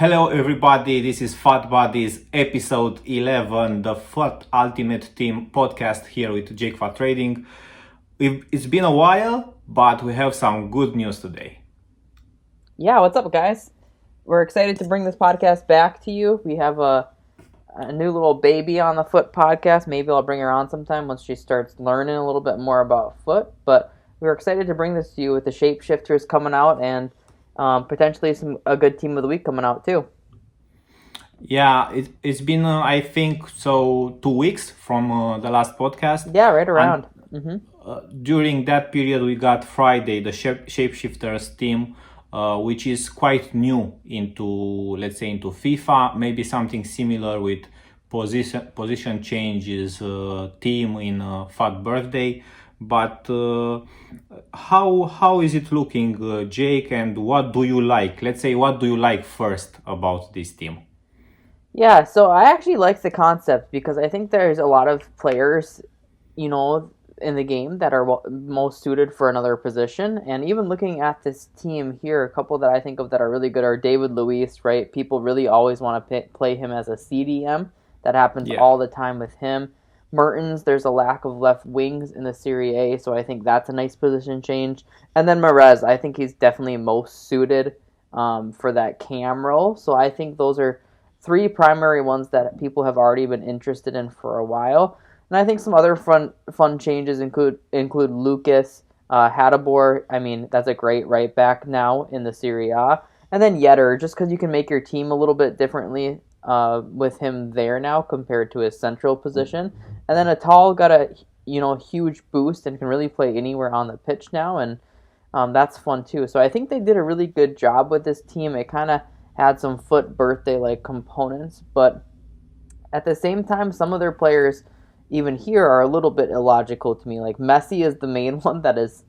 Hello everybody, this is FUT Buddies episode 11, the FUT Ultimate Team podcast here with JakeFUTTrading. It's been a while, but we have some good news today. Yeah, what's up, guys? We're excited to bring this podcast back to you. We have a new little baby on the FUT podcast. Maybe I'll bring her on sometime once she starts learning a little bit more about FUT. But we're excited to bring this to you with the Shapeshifters coming out and potentially a good team of the week coming out too. Yeah, it's been, I think, 2 weeks from the last podcast. Yeah, right around. During that period, we got Friday, the Shapeshifters team, which is quite new into FIFA, maybe something similar with position changes team in FUT birthday. But how is it looking, Jake, and what do you like? Let's say, what do you like first about this team? Yeah, so I actually like the concept because I think there's a lot of players, in the game that are most suited for another position. And even looking at this team here, a couple that I think of that are really good are David Luiz, right? People really always want to play him as a CDM. That happens all the time with him. Mertens, there's a lack of left wings in the Serie A, so I think that's a nice position change. And then Marez, I think he's definitely most suited for that cam role. So I think those are three primary ones that people have already been interested in for a while. And I think some other fun changes include Lucas, Hadabor. I mean, that's a great right back now in the Serie A. And then Yetter, just because you can make your team a little bit differently with him there now compared to his central position. And then Atal got a huge boost and can really play anywhere on the pitch now, and that's fun too. So I think they did a really good job with this team. It kind of had some FUT birthday-like components, but at the same time, some of their players even here are a little bit illogical to me. Like Messi is the main one that is,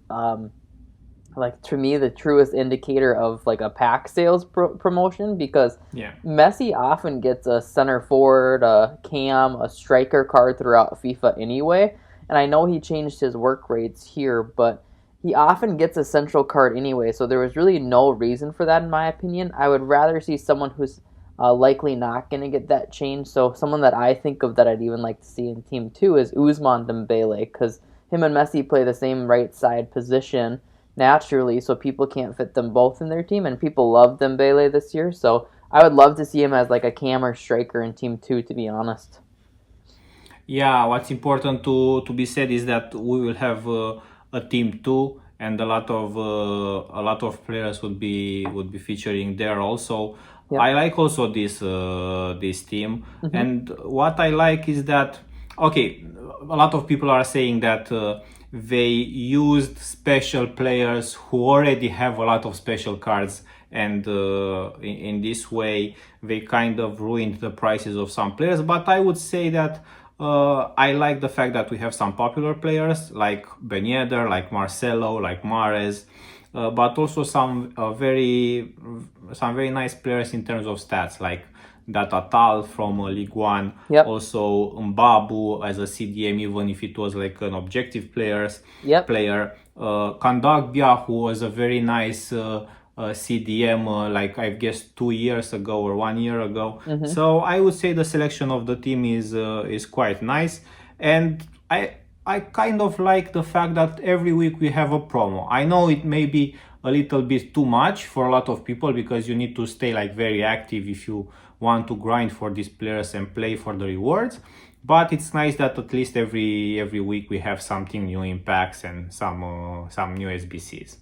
to me, the truest indicator of like a pack sales promotion, because Messi often gets a center forward, a cam, a striker card throughout FIFA anyway. And I know he changed his work rates here, but he often gets a central card anyway, so there was really no reason for that in my opinion. I would rather see someone who's likely not going to get that change. So someone that I think of that I'd even like to see in Team 2 is Ousmane Dembele, because him and Messi play the same right side position naturally, so people can't fit them both in their team, and people love Dembele this year, so I would love to see him as like a cam or striker in Team 2, to be honest. Yeah, what's important to be said is that we will have a Team 2, and a lot of players would be featuring there also. Yep. I like also this team, and what I like is that a lot of people are saying that they used special players who already have a lot of special cards, and in this way they kind of ruined the prices of some players. But I would say that I like the fact that we have some popular players like Ben Yedder, like Marcelo, like Mahrez, but also some very nice players in terms of stats, like that Atal from League One, also Mbabu as a CDM, even if it was like an objective player, Kandagbia, who was a very nice CDM, like I guess 2 years ago or 1 year ago. So I would say the selection of the team is quite nice, and I kind of like the fact that every week we have a promo. I know it may be a little bit too much for a lot of people, because you need to stay like very active if you want to grind for these players and play for the rewards. But it's nice that at least every week we have something new in packs and some new SBCs.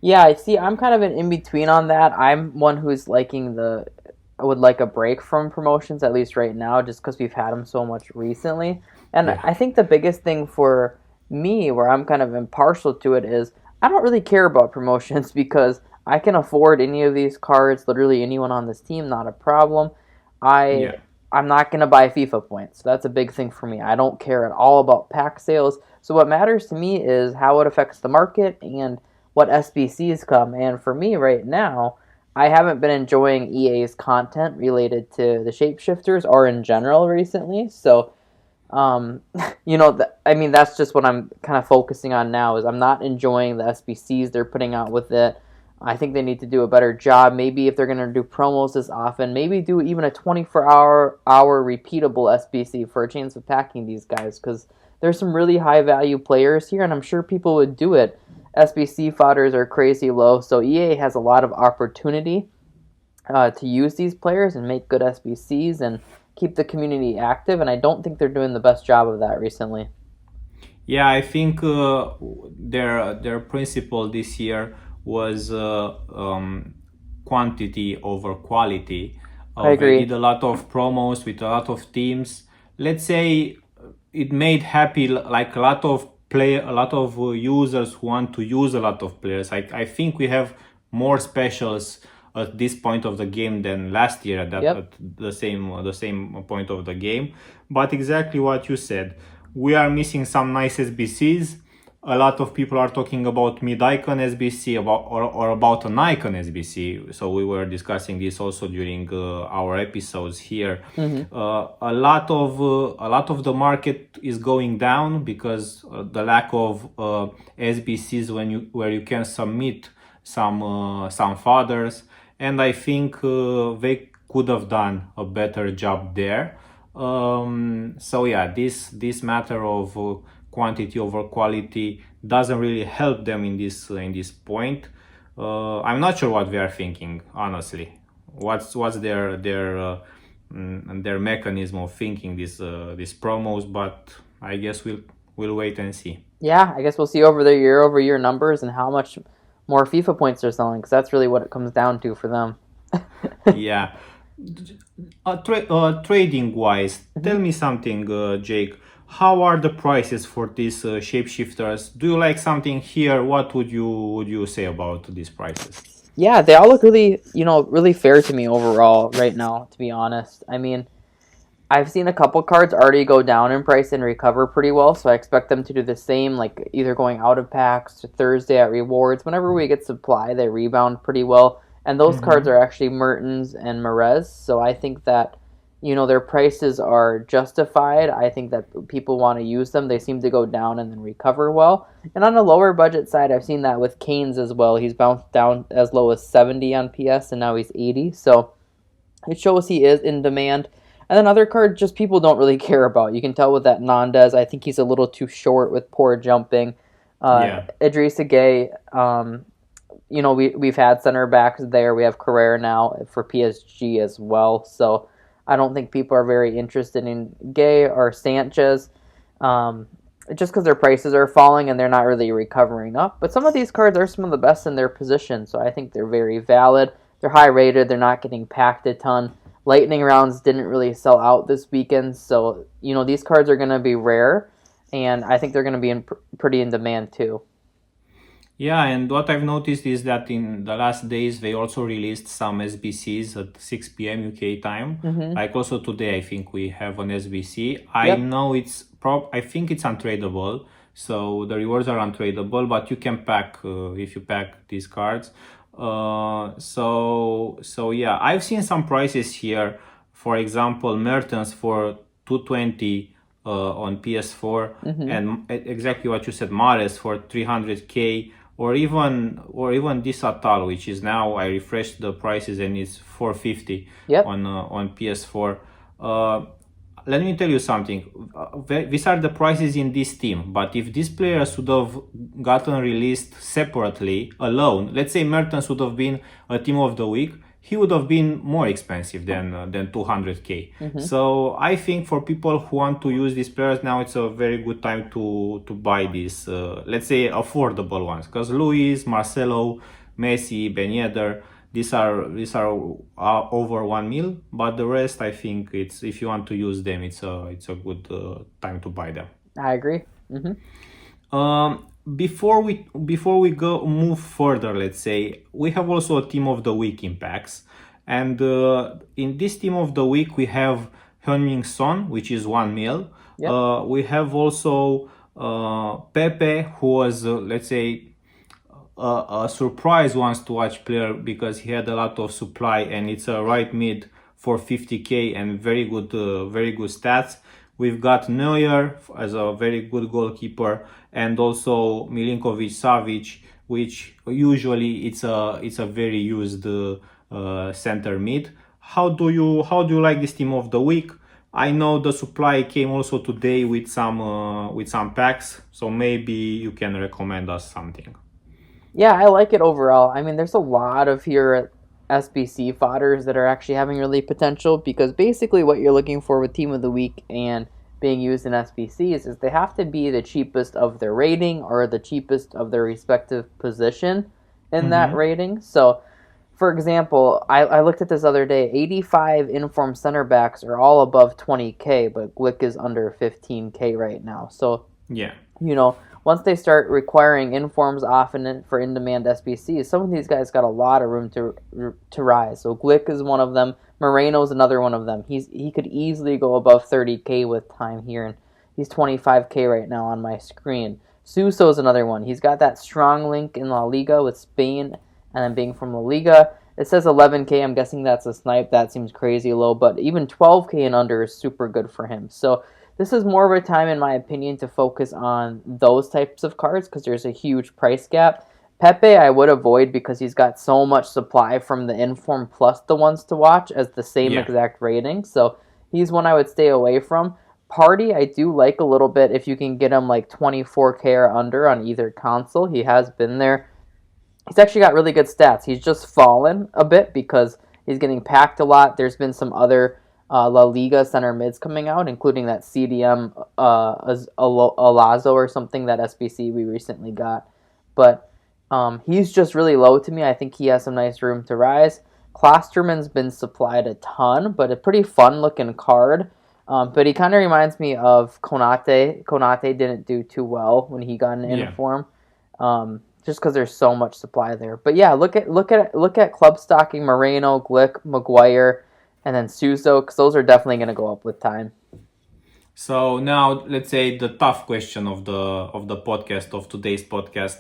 Yeah, I see. I'm kind of in between on that. I'm one who's would like a break from promotions, at least right now, just because we've had them so much recently. And I think the biggest thing for me, where I'm kind of impartial to it, is I don't really care about promotions because I can afford any of these cards, literally anyone on this team, not a problem. I'm not going to buy FIFA points. That's a big thing for me. I don't care at all about pack sales. So what matters to me is how it affects the market and what SBCs come. And for me right now, I haven't been enjoying EA's content related to the Shapeshifters or in general recently. So, that's just what I'm kind of focusing on now, is I'm not enjoying the SBCs they're putting out with it. I think they need to do a better job. Maybe if they're going to do promos this often, maybe do even a 24-hour repeatable SBC for a chance of packing these guys, because there's some really high value players here, and I'm sure people would do it. SBC fodders are crazy low, so EA has a lot of opportunity to use these players and make good SBCs and keep the community active, and I don't think they're doing the best job of that recently. Yeah, I think their principle this year was quantity over quality. I agree. They did a lot of promos with a lot of teams. Let's say it made happy like a lot of users who want to use a lot of players. I think we have more specials at this point of the game than last year at the same point of the game. But exactly what you said, we are missing some nice SBCs. A lot of people are talking about mid-icon SBC or about an icon SBC. So we were discussing this also during our episodes here. A lot of the market is going down because the lack of SBCs where you can submit some fathers, and I think they could have done a better job there. So yeah, this matter of quantity over quality doesn't really help them in this point. I'm not sure what they are thinking, honestly. What's their mechanism of thinking these promos? But I guess we'll wait and see. Yeah, I guess we'll see over their year-over-year numbers and how much more FIFA points they're selling, because that's really what it comes down to for them. Yeah. Trading wise, tell me something, Jake. How are the prices for these shapeshifters? Do you like something here? What would you say about these prices? Yeah, they all look really, really fair to me overall right now, to be honest. I mean, I've seen a couple cards already go down in price and recover pretty well, so I expect them to do the same, like either going out of packs or Thursday at rewards. Whenever we get supply, they rebound pretty well. And those cards are actually Mertens and Merez, so I think that, their prices are justified. I think that people want to use them. They seem to go down and then recover well. And on the lower budget side, I've seen that with Kane's as well. He's bounced down as low as 70 on PS, and now he's 80, so it shows he is in demand. And then other cards just people don't really care about. You can tell with that Nandez, I think he's a little too short with poor jumping. Idrissa Gueye, we've had center backs there. We have Carrera now for PSG as well. So I don't think people are very interested in Gay or Sanchez, just because their prices are falling and they're not really recovering up. But some of these cards are some of the best in their position, so I think they're very valid. They're high rated. They're not getting packed a ton. Lightning rounds didn't really sell out this weekend, so these cards are going to be rare, and I think they're going to be pretty in demand too. Yeah, and what I've noticed is that in the last days they also released some SBCs at 6 p.m. UK time. Like also today, I think we have an SBC. I know I think it's untradeable, so the rewards are untradeable, but you can pack if you pack these cards. So yeah, I've seen some prices here. For example, Mertens for 220 on PS4, and exactly what you said, Mares for 300k. Or even this Atal, which is now, I refreshed the prices and it's 450 on PS4. Let me tell you something. These are the prices in this team, but if these players would have gotten released separately, alone, let's say Mertens would have been a team of the week, he would have been more expensive than 200k. So I think for people who want to use these players now, it's a very good time to buy these, let's say, affordable ones. Because Luis, Marcelo, Messi, Ben Yedder, these are over 1 mil. But the rest, I think it's if you want to use them, it's a good time to buy them. I agree. Before we move further, let's say, we have also a team of the week in packs, and in this team of the week we have Heung-min Son, which is 1 mil. We have also Pepe, who was let's say a surprise once to watch player because he had a lot of supply, and it's a right mid for 50k and very good stats. We've got Neuer as a very good goalkeeper, and also Milinkovic Savic which usually it's a very used center mid. How do you like this team of the week? I know the supply came also today with some packs, so maybe you can recommend us something. Yeah, I like it overall. I mean, there's a lot of here SBC fodders that are actually having really potential because basically what you're looking for with Team of the Week and being used in SBCs is they have to be the cheapest of their rating or the cheapest of their respective position in that Mm-hmm. rating. So, for example, I looked at this other day. 85 informed center backs are all above 20K, but Glick is under 15K right now. So Yeah. once they start requiring informs often for in-demand SBCs, some of these guys got a lot of room to rise. So Glick is one of them. Moreno's another one of them. He could easily go above 30K with time here, and he's 25K right now on my screen. Suso's another one. He's got that strong link in La Liga with Spain, and then being from La Liga. It says 11K. I'm guessing that's a snipe. That seems crazy low, but even 12K and under is super good for him. So this is more of a time, in my opinion, to focus on those types of cards because there's a huge price gap. Pepe, I would avoid because he's got so much supply from the Inform plus the ones to watch as the same Yeah. exact rating. So he's one I would stay away from. Party, I do like a little bit if you can get him like 24K or under on either console. He has been there. He's actually got really good stats. He's just fallen a bit because he's getting packed a lot. There's been some other La Liga center mids coming out, including that CDM Alazo or something, that SBC we recently got. But he's just really low to me. I think he has some nice room to rise. Klosterman's been supplied a ton, but a pretty fun looking card. But he kind of reminds me of Konate. Konate didn't do too well when he got an Yeah. inform. Just because there's so much supply there. But yeah, look at club stocking Moreno, Glick, Maguire, and then Suso, because those are definitely going to go up with time. So now let's say the tough question of the podcast, of today's podcast.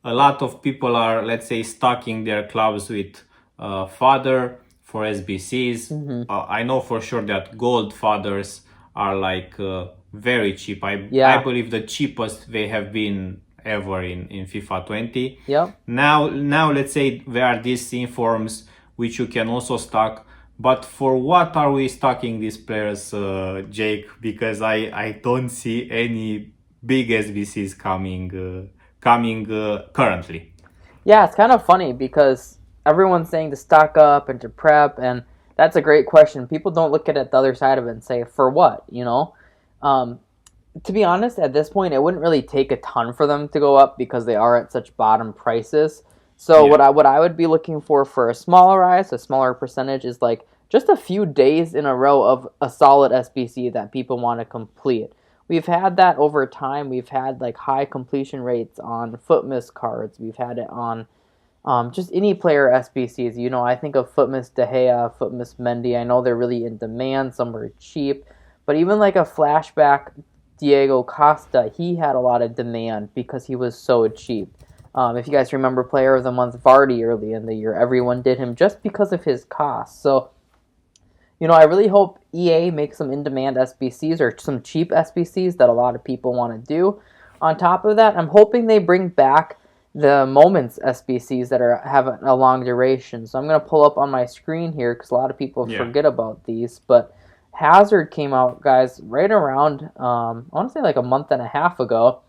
A lot of people are, let's say, stocking their clubs with fodder for SBCs. I know for sure that gold fodders are like very cheap. I Yeah. believe the cheapest they have been ever in FIFA 20. Yep. Now let's say there are these informs which you can also stock. But for what are we stocking these players, Jake? Because I don't see any big SBCs coming currently. Yeah, it's kind of funny because everyone's saying to stock up and to prep, and that's a great question. People don't look at it the other side of it and say, for what, Um, to be honest, at this point, it wouldn't really take a ton for them to go up because they are at such bottom prices. So Yeah. what I would be looking for a smaller rise, a smaller percentage, is like just a few days in a row of a solid SBC that people want to complete. We've had that over time. We've had like high completion rates on foot miss cards. We've had it on just any player SBCs. I think of foot miss De Gea, foot miss Mendy. I know they're really in demand. Some are cheap, but even like a flashback Diego Costa, he had a lot of demand because he was so cheap. If you guys remember Player of the Month Vardy early in the year, everyone did him just because of his cost. So, I really hope EA makes some in-demand SBCs or some cheap SBCs that a lot of people want to do. On top of that, I'm hoping they bring back the Moments SBCs that have a long duration. So I'm going to pull up on my screen here because a lot of people Yeah. forget about these. But Hazard came out, guys, right around, I want to say like a month and a half ago.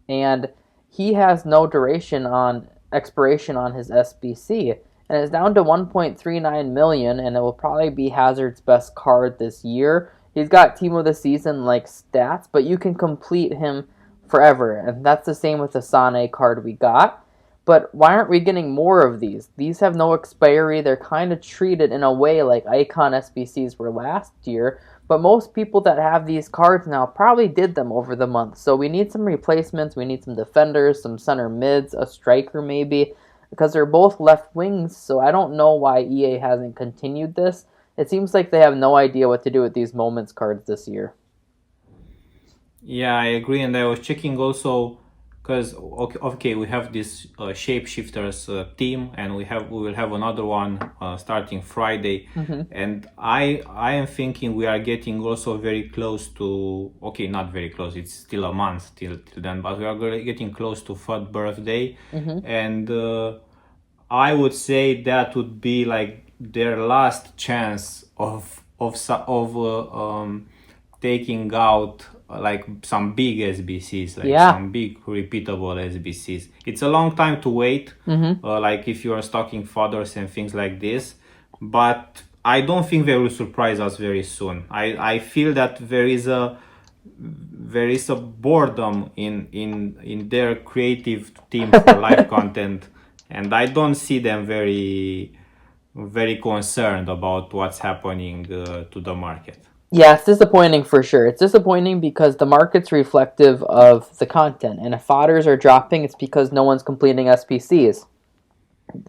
And he has no duration on expiration on his SBC. And it's down to 1.39 million, and it will probably be Hazard's best card this year. He's got Team of the Season like stats, but you can complete him forever, and that's the same with the Sane card we got. But why aren't we getting more of these? These have no expiry. They're kind of treated in a way like Icon SBCs were last year, but most people that have these cards now probably did them over the month. So we need some replacements. We need some defenders, some center mids, a striker maybe, because they're both left wings. So I don't know why EA hasn't continued this. It seems like they have no idea what to do with these Moments cards this year. Yeah, I agree. And I was checking also because okay, we have this shapeshifters team, and we will have another one starting Friday, and I am thinking we are getting also very close to, okay, not very close, it's still a month till then, but we are getting close to FUT birthday, and I would say that would be like their last chance of taking out like some big SBCs, like some big repeatable SBCs. It's a long time to wait, like if you are stocking fathers and things like this, but I don't think they will surprise us very soon. I feel that there is a boredom in their creative team for live content, and I don't see them very concerned about what's happening to the market. Yeah, it's disappointing for sure. It's disappointing because the market's reflective of the content, and if fodders are dropping, it's because no one's completing SPCs.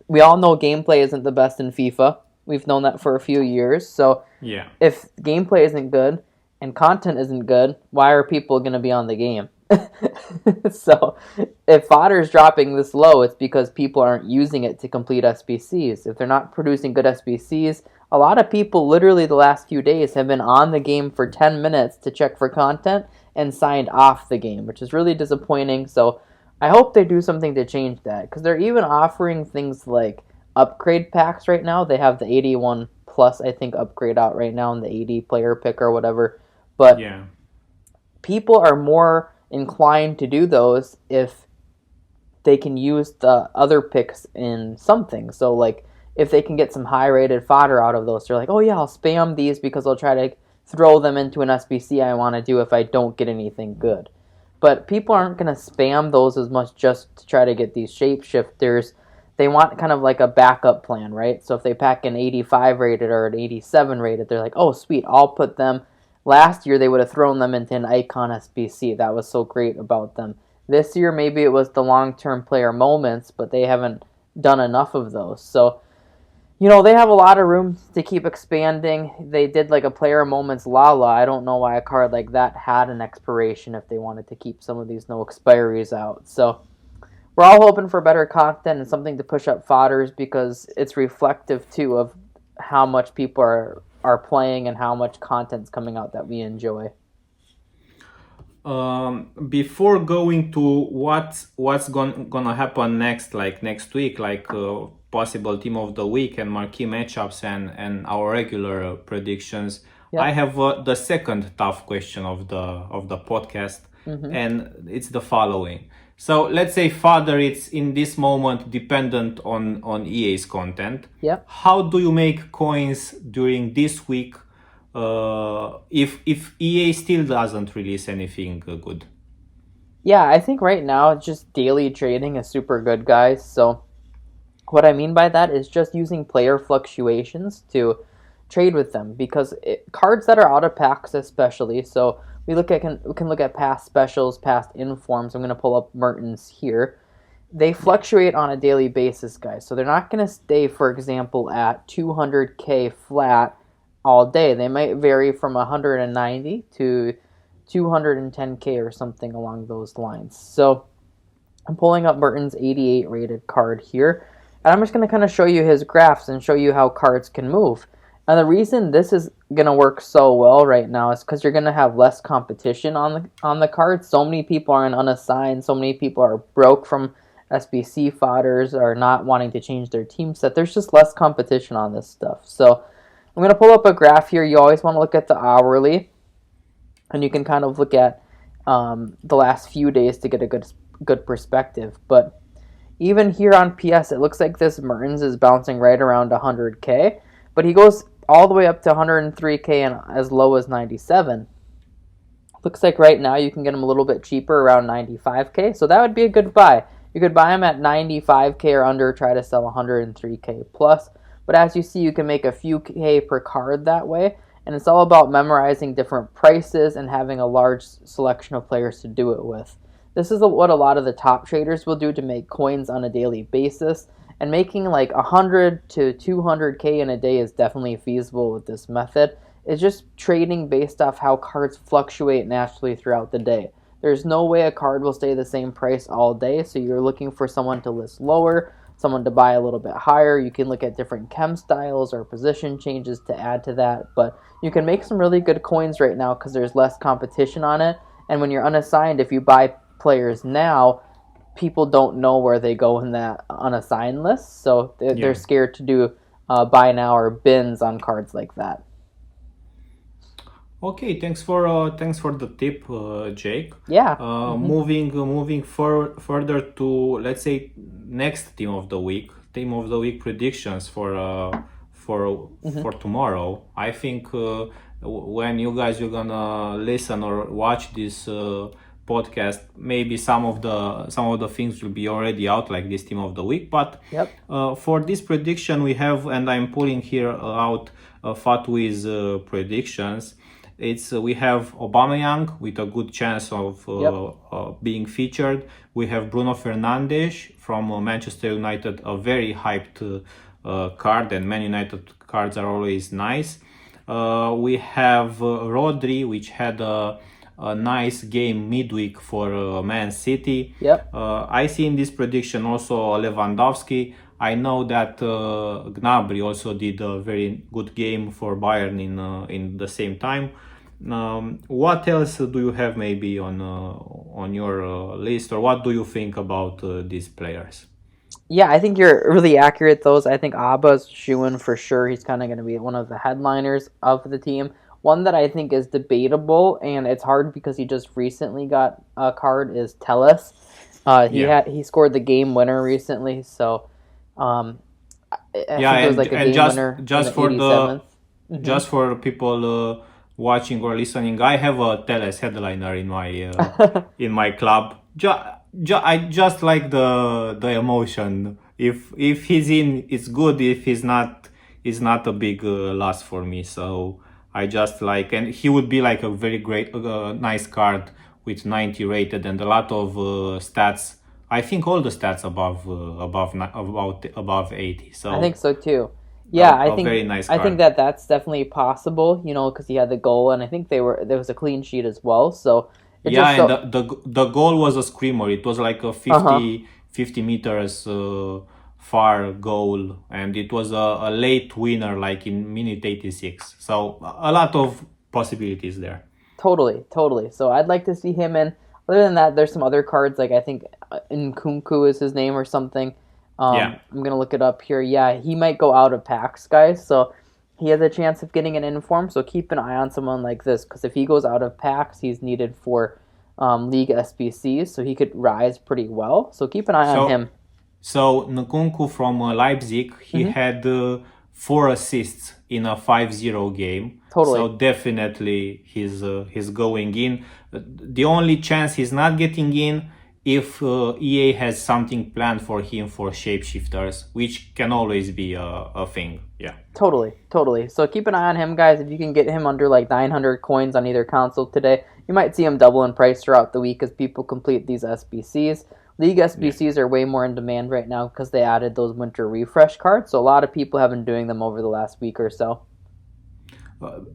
We all know gameplay isn't the best in FIFA. We've known that for a few years. So if gameplay isn't good and content isn't good, why are people going to be on the game? So if fodder's dropping this low, it's because people aren't using it to complete SBCs. If they're not producing good SBCs, a lot of people literally the last few days have been on the game for 10 minutes to check for content and signed off the game, which is really disappointing. So I hope they do something to change that, because they're even offering things like upgrade packs right now. They have the 81 plus, I think, upgrade out right now in the 80 player pick or whatever. But people are more inclined to do those if they can use the other picks in something. So like if they can get some high rated fodder out of those, they're like, oh yeah, I'll spam these because I'll try to throw them into an SBC I want to do if I don't get anything good. But people aren't going to spam those as much just to try to get these shapeshifters. They want kind of like a backup plan, right? So if they pack an 85 rated or an 87 rated, they're like, oh sweet, I'll put them. Last year they would have thrown them into an icon SBC. That was so great about them. This year maybe it was the long-term player moments, but they haven't done enough of those. So, you know, they have a lot of room to keep expanding. They did like a player moments Lala. I don't know why a card like that had an expiration if they wanted to keep some of these no expiries out. So we're all hoping for better content and something to push up fodders, because it's reflective too of how much people are playing and how much content's coming out that we enjoy. Before going to what's gonna happen next, like next week, like possible team of the week and marquee matchups and our regular predictions, I have the second tough question of the podcast, and it's the following. So let's say fodder, it's in this moment dependent on EA's content. How do you make coins during this week if EA still doesn't release anything good? Yeah, I think right now just daily trading is super good, guys. So what I mean by that is just using player fluctuations to trade with them, because cards that are out of packs especially, so we can look at past specials, past informs. I'm going to pull up Mertens here. They fluctuate on a daily basis, guys. So they're not going to stay, for example, at 200k flat all day. They might vary from 190 to 210k or something along those lines. So I'm pulling up Mertens' 88 rated card here, and I'm just going to kind of show you his graphs and show you how cards can move. And the reason this is going to work so well right now is because you're going to have less competition on the cards. So many people are unassigned. So many people are broke from SBC fodders, or not wanting to change their team set. There's just less competition on this stuff. So I'm going to pull up a graph here. You always want to look at the hourly, and you can kind of look at the last few days to get a good perspective. But even here on PS, it looks like this Mertens is bouncing right around 100k, but he goes all the way up to 103k and as low as 97. Looks like right now you can get him a little bit cheaper, around 95k, so that would be a good buy. You could buy him at 95k or under, try to sell 103k plus. But as you see, you can make a few K per card that way, and it's all about memorizing different prices and having a large selection of players to do it with. This is what a lot of the top traders will do to make coins on a daily basis, and making like 100 to 200k in a day is definitely feasible with this method. It's just trading based off how cards fluctuate naturally throughout the day. there's no way a card will stay the same price all day. So you're looking for someone to list lower, someone to buy a little bit higher. You can look at different chem styles or position changes to add to that. But you can make some really good coins right now because there's less competition on it. And when you're unassigned, if you buy players now, people don't know where they go in that unassigned list. So they're scared to do buy now or bins on cards like that. Okay, thanks for the tip, Jake. Yeah. Moving further to, let's say, next team of the week predictions for tomorrow. I think when you guys are gonna listen or watch this podcast, maybe some of the things will be already out, like this team of the week. But for this prediction we have, and I'm pulling here out FUT with predictions. We have Aubameyang with a good chance of being featured. We have Bruno Fernandes from Manchester United, a very hyped card, and Man United cards are always nice. We have Rodri, which had a nice game midweek for Man City. I see in this prediction also Lewandowski. I know that Gnabry also did a very good game for Bayern in the same time. What else do you have maybe on your list, or what do you think about these players? Yeah, I think you're really accurate. I think Abba's shoo-in for sure. He's kind of going to be one of the headliners of the team. One that I think is debatable, and it's hard because he just recently got a card, is Telles. He scored the game winner recently, so I think it was like a game winner just for 87th. Just for people watching or listening, I have a Telles headliner in my in my club. I just like the emotion. If he's in, it's good. If he's not, it's not a big loss for me. So I just like, and he would be like a very great, nice card with 90 rated and a lot of stats. I think all the stats above 80. So I think so too. Yeah, I think very nice card. I think that's definitely possible. Because he had the goal, and I think there was a clean sheet as well. So the goal was a screamer. It was like a 50 meters far goal, and it was a late winner, like in minute 86. So a lot of possibilities there. Totally. So I'd like to see him in. Other than that, there's some other cards, like I think Nkunku is his name or something. I'm going to look it up here. Yeah, he might go out of packs, guys. So he has a chance of getting an inform. So keep an eye on someone like this, because if he goes out of packs, he's needed for league SBCs. So he could rise pretty well. So keep an eye on him. So Nkunku from Leipzig, he had 4 assists in a 5-0 game. Totally. So definitely he's going in. The only chance he's not getting in, if EA has something planned for him for shapeshifters, which can always be a thing. Yeah. Totally. So keep an eye on him, guys. If you can get him under like 900 coins on either console today, you might see him double in price throughout the week as people complete these SBCs. League SBCs are way more in demand right now because they added those winter refresh cards. So a lot of people have been doing them over the last week or so.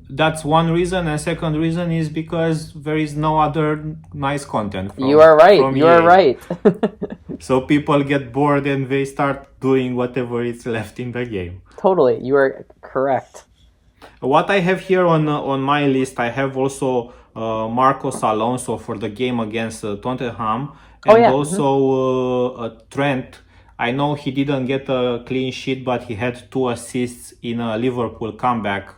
That's one reason, and second reason is because there is no other nice content. You are right. So people get bored and they start doing whatever is left in the game. Totally, you are correct. What I have here on my list, I have also Marcos Alonso for the game against Tottenham, and also Trent. I know he didn't get a clean sheet, but he had 2 assists in a Liverpool comeback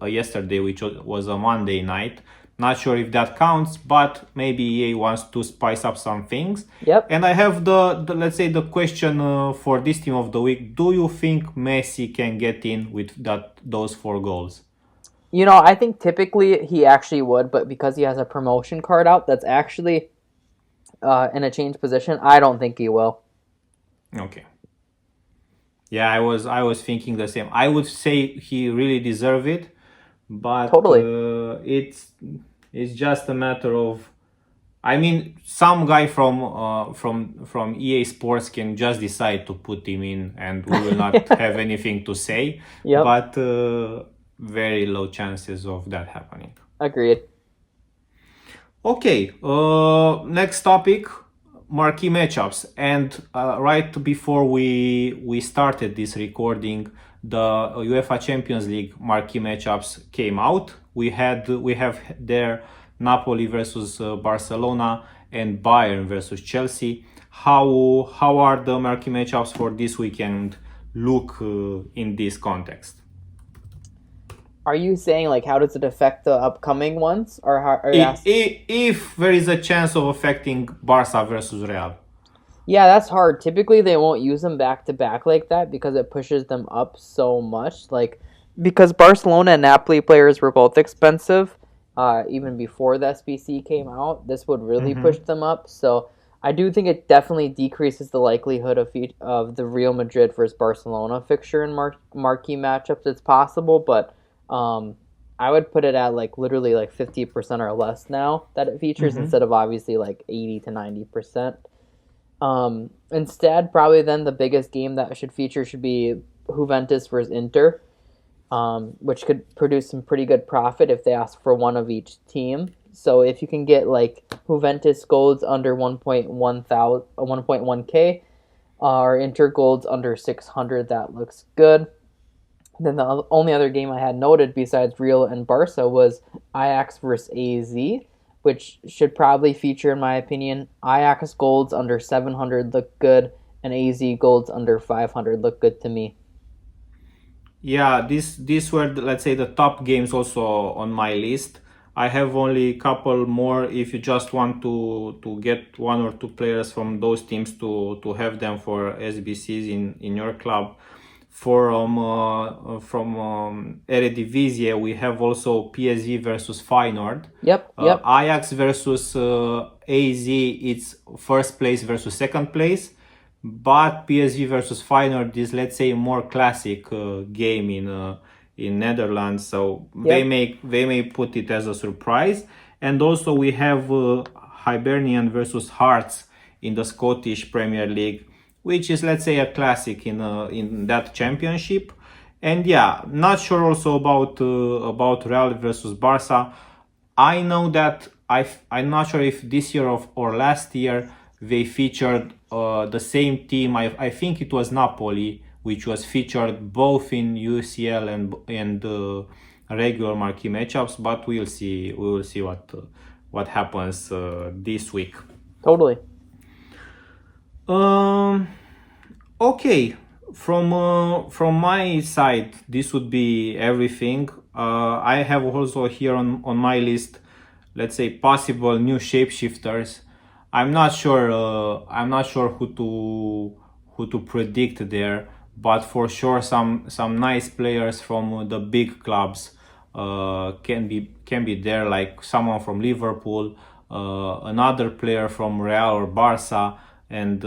yesterday, which was a Monday night. Not sure if that counts, but maybe EA wants to spice up some things. And I have the let's say the question for this team of the week: do you think Messi can get in with those 4 goals? I think typically he actually would, but because he has a promotion card out that's actually in a change position, I don't think he will. Okay. Yeah, I was thinking the same. I would say he really deserved it, but it's just a matter of, I mean, some guy from EA Sports can just decide to put him in, and we will not have anything to say. But very low chances of that happening. Agreed. Okay, next topic, marquee matchups. And right before we started this recording, the UEFA Champions League marquee matchups came out. We have there Napoli versus Barcelona and Bayern versus Chelsea. How are the marquee matchups for this weekend look in this context? Are you saying like how does it affect the upcoming ones, or how are you asking? If there is a chance of affecting Barca versus Real. Yeah, that's hard. Typically, they won't use them back to back like that because it pushes them up so much. Like, because Barcelona and Napoli players were both expensive, even before the SBC came out, this would really push Mm-hmm. them up. So I do think it definitely decreases the likelihood of the Real Madrid versus Barcelona fixture in marquee matchups. It's possible, but um, I would put it at like literally like 50% or less now that it features Mm-hmm. instead of obviously like 80 to 90%. Instead, probably then the biggest game that should feature should be Juventus versus Inter, which could produce some pretty good profit if they ask for one of each team. So if you can get like Juventus golds under 1.1K, or Inter golds under 600, that looks good. Then the only other game I had noted besides Real and Barca was Ajax versus AZ, which should probably feature, in my opinion. Ajax golds under 700 look good, and AZ golds under 500 look good to me. Yeah, these were let's say the top games also on my list. I have only a couple more if you just want to get one or two players from those teams to have them for SBCs in your club. From Eredivisie, we have also PSV versus Feyenoord. Yep, yep. Ajax versus AZ, it's first place versus second place. But PSV versus Feyenoord is, let's say, a more classic game in Netherlands, so Yep. they may put it as a surprise. And also we have Hibernian versus Hearts in the Scottish Premier League, which is, let's say, a classic in that championship. And yeah, not sure also about Real versus Barca. I know that I'm not sure if this year or last year they featured the same team. I think it was Napoli, which was featured both in UCL and regular marquee matchups. But we'll see. We will see what happens this week. Totally. Um. Okay. From my side, this would be everything. I have also here on my list, let's say, possible new shapeshifters. I'm not sure who to predict there, but for sure some nice players from the big clubs can be there, like someone from Liverpool, another player from Real or Barca, and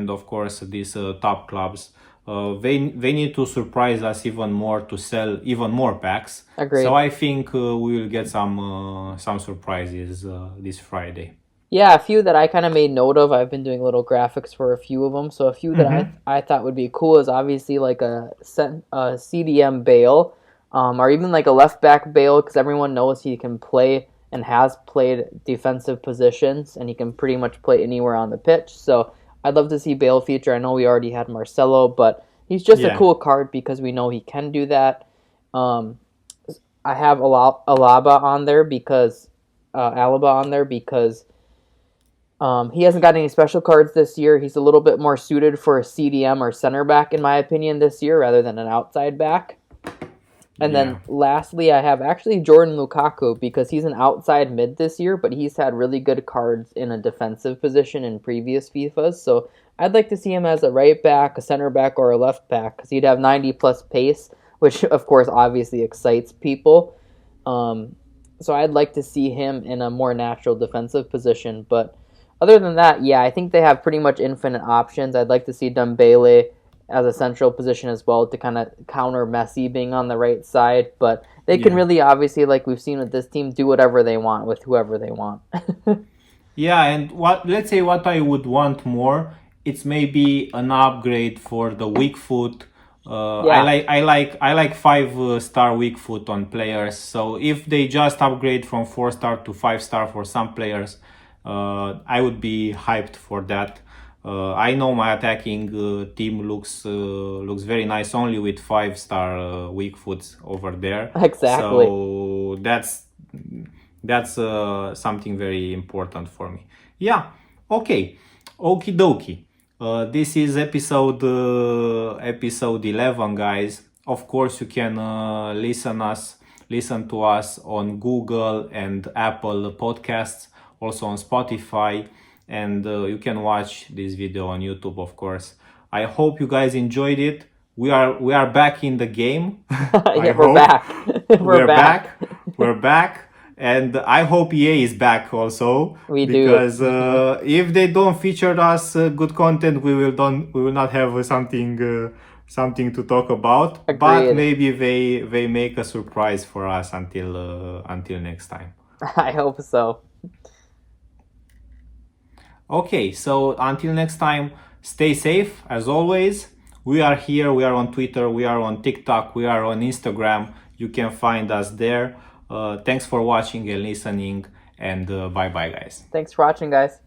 of course these top clubs. They need to surprise us even more to sell even more packs. So Agreed. I think we will get some surprises this Friday. Yeah, a few that I kind of made note of. I've been doing little graphics for a few of them. So a few that I Mm-hmm. I thought would be cool is obviously like a CDM Bale, or even like a left back Bale, because everyone knows he can play and has played defensive positions, and he can pretty much play anywhere on the pitch. So I'd love to see Bale feature. I know we already had Marcelo, but he's just a Yeah. cool card because we know he can do that. Um, I have Alaba on there because Alaba on there because he hasn't got any special cards this year. He's a little bit more suited for a CDM or center back, in my opinion, this year rather than an outside back. And then Yeah. lastly, I have actually Jordan Lukaku because he's an outside mid this year, but he's had really good cards in a defensive position in previous FIFAs. So I'd like to see him as a right back, a center back, or a left back because he'd have 90 plus pace, which of course obviously excites people. Um, so I'd like to see him in a more natural defensive position. But other than that, yeah, I think they have pretty much infinite options. I'd like to see Dembele as a central position as well to kind of counter Messi being on the right side. But they can Yeah. really, obviously, like we've seen with this team, do whatever they want with whoever they want. Yeah, and what let's say what I would want more, it's maybe an upgrade for the weak foot, Yeah. I like 5-star weak foot on players. So if they just upgrade from 4-star to 5-star for some players, I would be hyped for that. I know my attacking team looks very nice only with 5-star weak foots over there. Exactly. So that's something very important for me. Yeah. Okay. Okie dokie. This is episode 11, guys. Of course, you can listen to us on Google and Apple Podcasts, also on Spotify, and you can watch this video on YouTube, of course. I hope you guys enjoyed it. We are back in the game. Yeah, we're back. We're back. We're back. And I hope EA is back also. We do. Because if they don't feature us good content, we will not have something to talk about. Agreed. But maybe they make a surprise for us until next time. I hope so. Okay, so until next time, stay safe as always. We are here. We are on Twitter. We are on TikTok. We are on Instagram. You can find us there. Thanks for watching and listening, and bye bye, guys. Thanks for watching, guys.